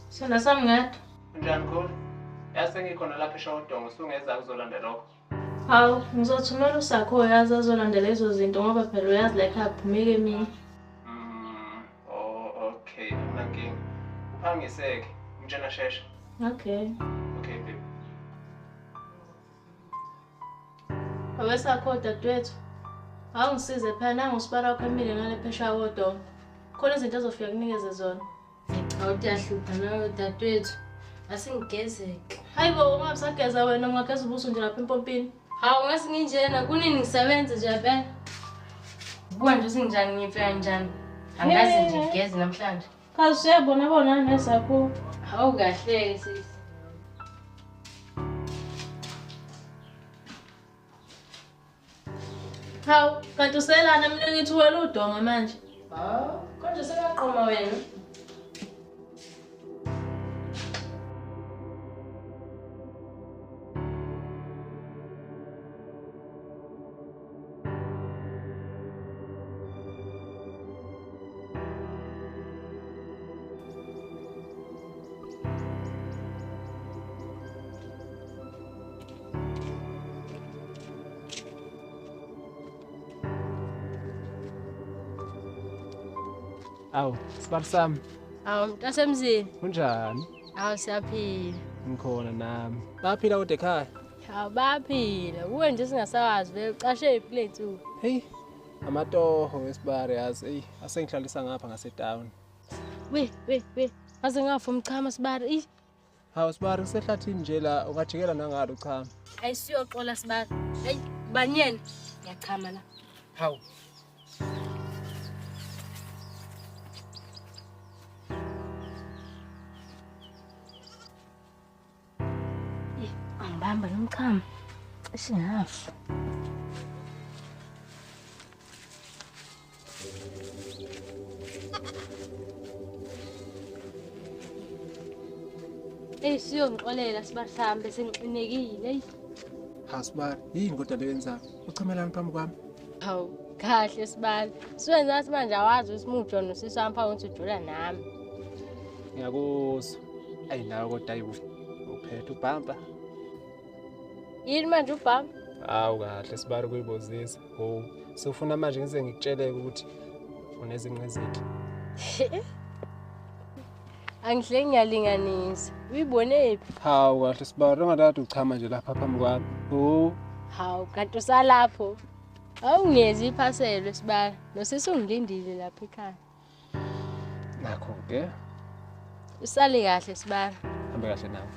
Sona sami ngedwa. Njani khulu? Yase ngikhona lapha eShawudongo usungeza kuzolandela lokho. Hawu, ngizothumela usakho yazi azolandela lezo zinto ngoba phela uyazi la ekhaya kuphumeka emini. Okay, akunankinga. Uphangiseke, ngitshena shesha. Okay. Okay, baby. Awesakho dadewethu. Awungisize phela nangu usibara wakho emile ngale phesha wodongo. Khona izinto ezofika kunikeze zona. Awuyahlupha nawe dadewethu. Asingigezeke. Hayibo ungabisageza wena ungageza ubuso nje lapha empompini. Hawu ngase nginjena kunini ngisebenza nje phela. Buka nje sinjani ngifika njani. Angazi nje ngigeze namhlanje. Kazi uyabona nesakho. Hawu kahle sisi. Hawu, kanti uselana mina ngithi wena udonga manje. Hawu, konje sekaqoma wena. Awu, sibari sami. Hawu mntasemzini. Kunjani? Hawu siyaphila. Ngikhona nami. Baphila kodwa ekhaya? Hawu baphila. Kuwe nje singasawazi vele ucashe iplate u. Hey, amatoho wesibari yazi. Hey, asengihlalisa ngapha ngase-town. We. Mase ngafa umchama sibari. Hawu sibari kusehlathini nje la ungajikela nangalo uchama. Ayisiyoxola sibari. Hey, banyeni. Ngiyachama la. Hawu. Angibamba nomchamo. Esingafa. Siyongixolela sibahlambe sengiqinekile. Ha sibari, yini kodwa leyenza? Uchamelana phambi kwami? Hawu, kahle sibali. Siwenza manje awazi usimujo nosiswampa ukuthi ujula nami. Ngiyakuzwa. Ayi nawe kodwa ayibu. Uphethe ubhampa. Yini manje ubhamba? Hawu kahle sibari kuyibozisa. Oh, sifuna manje ngize ngikutsheleke ukuthi unezinqeziki. Angihle ngiyalinganisa. Uyibone phi? Hawu kahle sibari ungathatha uchama nje lapha phambi kwami. Oh. Hawu kanti usalapho. Awungezi iphaselo sibali. Nosisi ungilindile lapha ekhaya. Nakho ke. Usale kahle sibali. Hambe kahle nawe.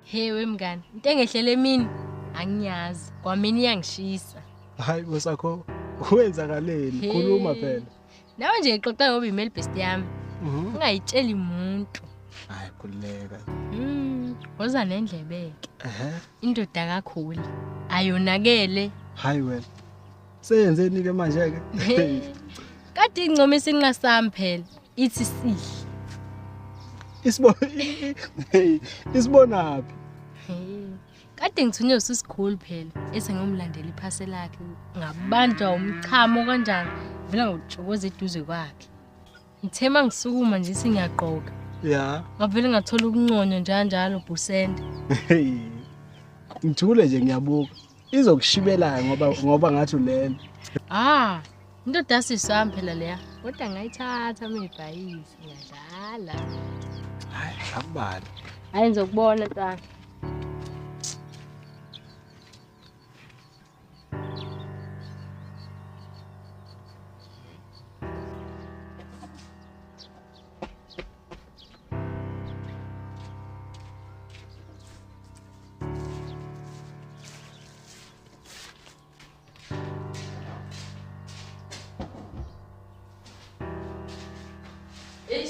Hey wemngani, into engehlele emini angiyazi. Kwamini iyangishisa. Hayi bosakho, wenzakaleni? Khuluma phela. Nawe nje ixoxa ngoba imeli best yami. Ungayitsheli umuntu. Hayi khuleka. Woza nendlebeke. Indoda kakhulu. Ayonakele. Hayi wena. Seyenzeni ke manje ke? Kade ingcome isinqa sami phela. Ithi sihle. Isibonaphi? Kade ngithunywe usisikhulu phela. Esengomlandela iphase lakhe. Ngabanjwa umchamo kanjani. Vela ngojukoza eduze kwakhe. Ngithema ngisukuma nje singiyaqoka. Ya. Ngavele ngathola ukunconya njalo busende. Ngithule nje ngiyabuka. Izokushibela ngoba ngathi ulele. Indoda siswami phela leya. Kodwa ngayithatha mebhayisi ngiyadlala. Hayi, akubali. Hayi ngizokubona tata.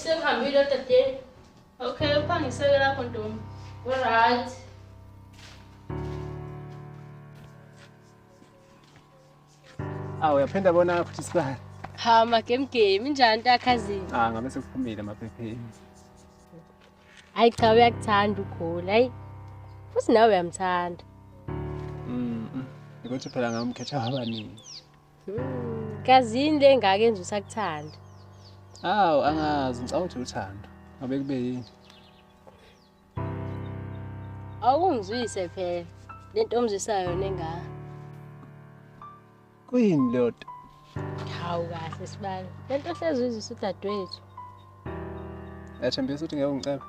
Sengihambile tete. Okay, uphangiseke lapho Ntombi. Alright. Uyaphinda bona futhi sibani. Game njani ntakhazini? Ngabe sekuphumile amaphepheni. Hayi cha uyakuthanda ukhula, hayi. Futhi nawe uyamthanda. Ukuthi phela ngamkhetha abaningi. Kazini le ngake enza usakuthanda. Awu angazi ngicabanga uthando. Ngabe kube yini? Awungizwise phela. Lento omzisayo nengaka. Kuyini leyo? Hawu kahle sibali. Lento hlezi uzisa udadewethu. Yathembisa ukuthi ngeke ungicebe.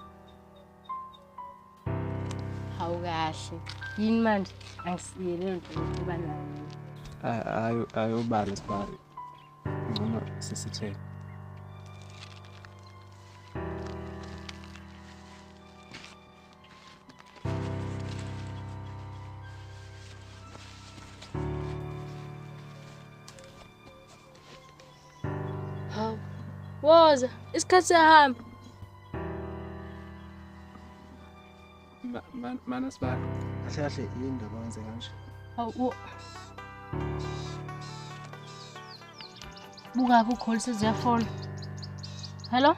Hawu kahle. Yini manje angisiyele lento ukuba nayo. Ayobala sibali. Ngcono sisithele. Hawu. Woza, isikhathi siyahamba. Mana sibali. Kahle kahle yini ndaba wenze kanje? Hawu. Buka ku-call seziyafona. Hello?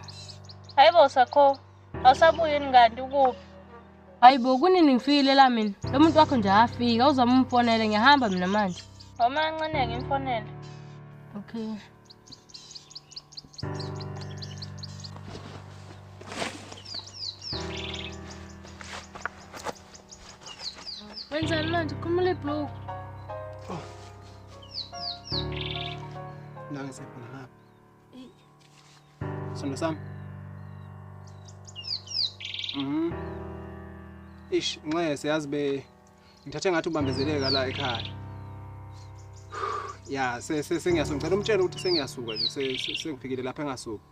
Hayibo sakho. Awusabuyi yini kanti ukuphi? Hayibo kunini ngifikile la mina. Lo muntu wakho nje afika, uzama umfonele ngiyahamba mina manje. Uma kancane ngimfonele. Okay. Wenzani manje? Khumula ibhloko. La ngisekhona ngapha. Sondo sami. Ish, nxe siyazi ngithathe ngathi ubambezeleka la ekhaya. Ya, sengiyasuka ngicela umtshele ukuthi sengiyasuka nje, sengifikile lapha engasuka.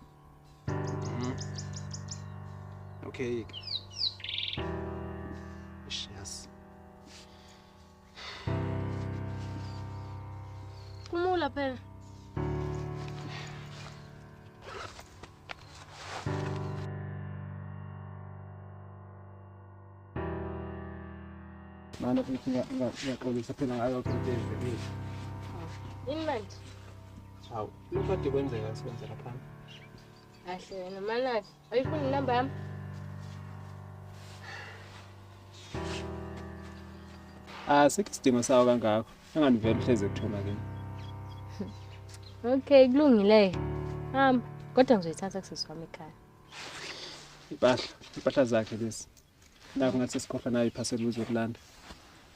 Okay. Ish, yes. Khumula phela. Mana futhi ngiyaxolisa phela ngayo yonke into eyenzekile. Yini manje? Hawu, lokho kade kwenzeka sikwenzela phana. Kahle wena manaki. Ayifuni inamba yami? Sikho isidingo sawo kangakho. Anganivela uhleze kuthoma kimi. Okay, kulungile. Kodwa ngizoyithatha kusisi wami ekhaya. Impahla zakhe lezi. Nakho ngathi sikhohla nayo iphasela uzokulanda.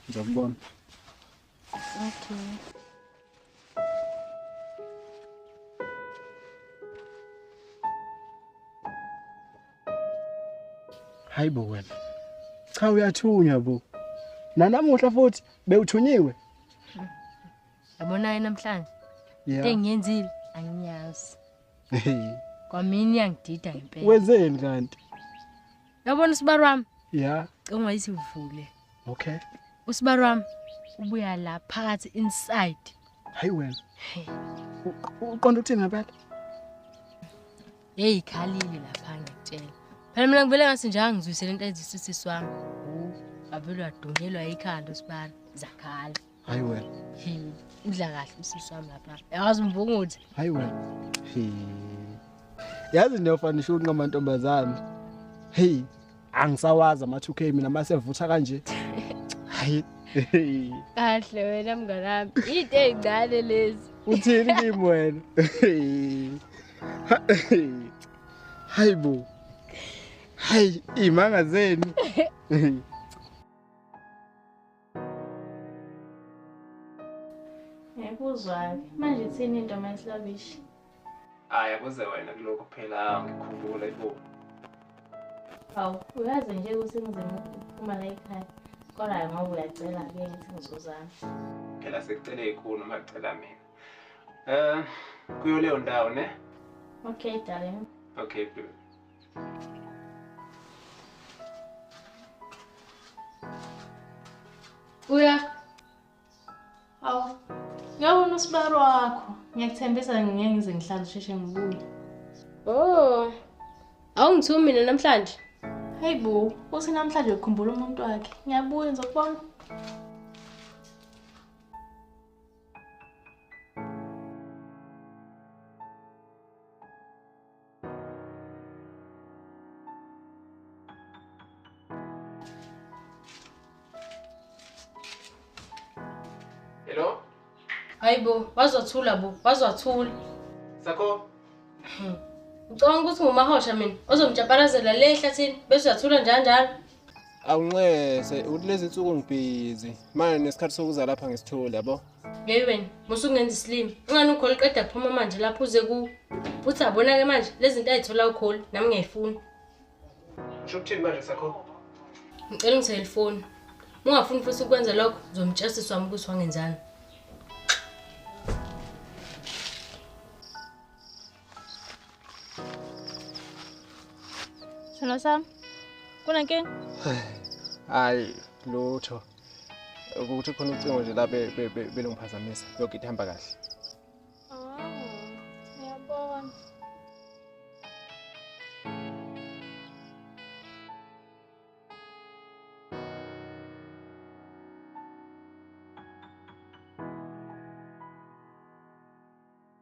Ngizokubona. Okay. Hayibo wena. Cha uyathunywa bo. Nanamuhla futhi bewuthunyiwe. Yabona yena namhlanje. Yeah. Into engiyenzile angiyazi. Hey. Kwamini iyangidida ngempela. Wenzeni kanti? Yabona usibari wami? Yeah. Ungayisi uvule. Okay. Usibari wami ubuya la phakathi inside. Hayi wena. Uqonda ukuthini ngempela? Hey khalile lapha ngiyakutshela. Phela mina ngivele ngase nje angizwisele into ezisisi wami. Avele wadungelwa ikhanda usibari zakhala. Hayi wena. Udla kahle usisi wami lapha. Yazi umvunguthi. Hayi wena. Yazi niyofanisha unqamantombazane. Hey, angisawazi ama2K mina mase vutha kanje. Hayi. Kahle wena mnganami. Into ezincane lezi. Uthini kimi wena? Hayibo. Hayi, imanga zenu. Ngiyakuzwa. Manje ithini into mayislabishi? Yabuze wena kulokho phela ngikhumbula ibo. Hawu, uyazi nje ukuthi ngizama ukuphuma la ekhaya. Kodwa ngoba uyacela-ke ngithi ngizozama. Phela sekucele ikhulu uma kucela mina. Kuyo leyo ndawo ne? Okay, darling. Okay, good. Hawu. Ngiyabona usibari wakho. Ngiyakuthembisa ngeke ngize ngihlale usheshe ngibuye. Oh. Awungithumi mina namhlanje. Hey bo, uthi namhlanje ukukhumbula umuntu wakhe. Ngiyabuya ngizokubona. Hayibo, wazothula bo, wazothula. Sakho. Ngicabanga ukuthi ngumahosha mina, ozomjabalazela le ehlathini bese uyathula njalo. Awunxese, uthi lezi insuku ngibhizi. Manje nesikhathi sokuza lapha ngisithole yabo. Yeyi wena, musungenza isilimi. Ungani ukholi qeda kuphuma manje lapho uze ku. Futhi abona ke manje lezi zinto ayithola ukholi nami ngiyayifuna. Usho ukuthini manje Sakho? Ngicela ngithele ifoni. Ungafuni futhi ukwenza lokho, uzomtshesisa wami ukuthi wangenzani. Sona sami. Kunenkinga? Hayi, lutho. Ukuthi khona ucingo nje la belungiphazamisa. Yonke into ihamba kahle.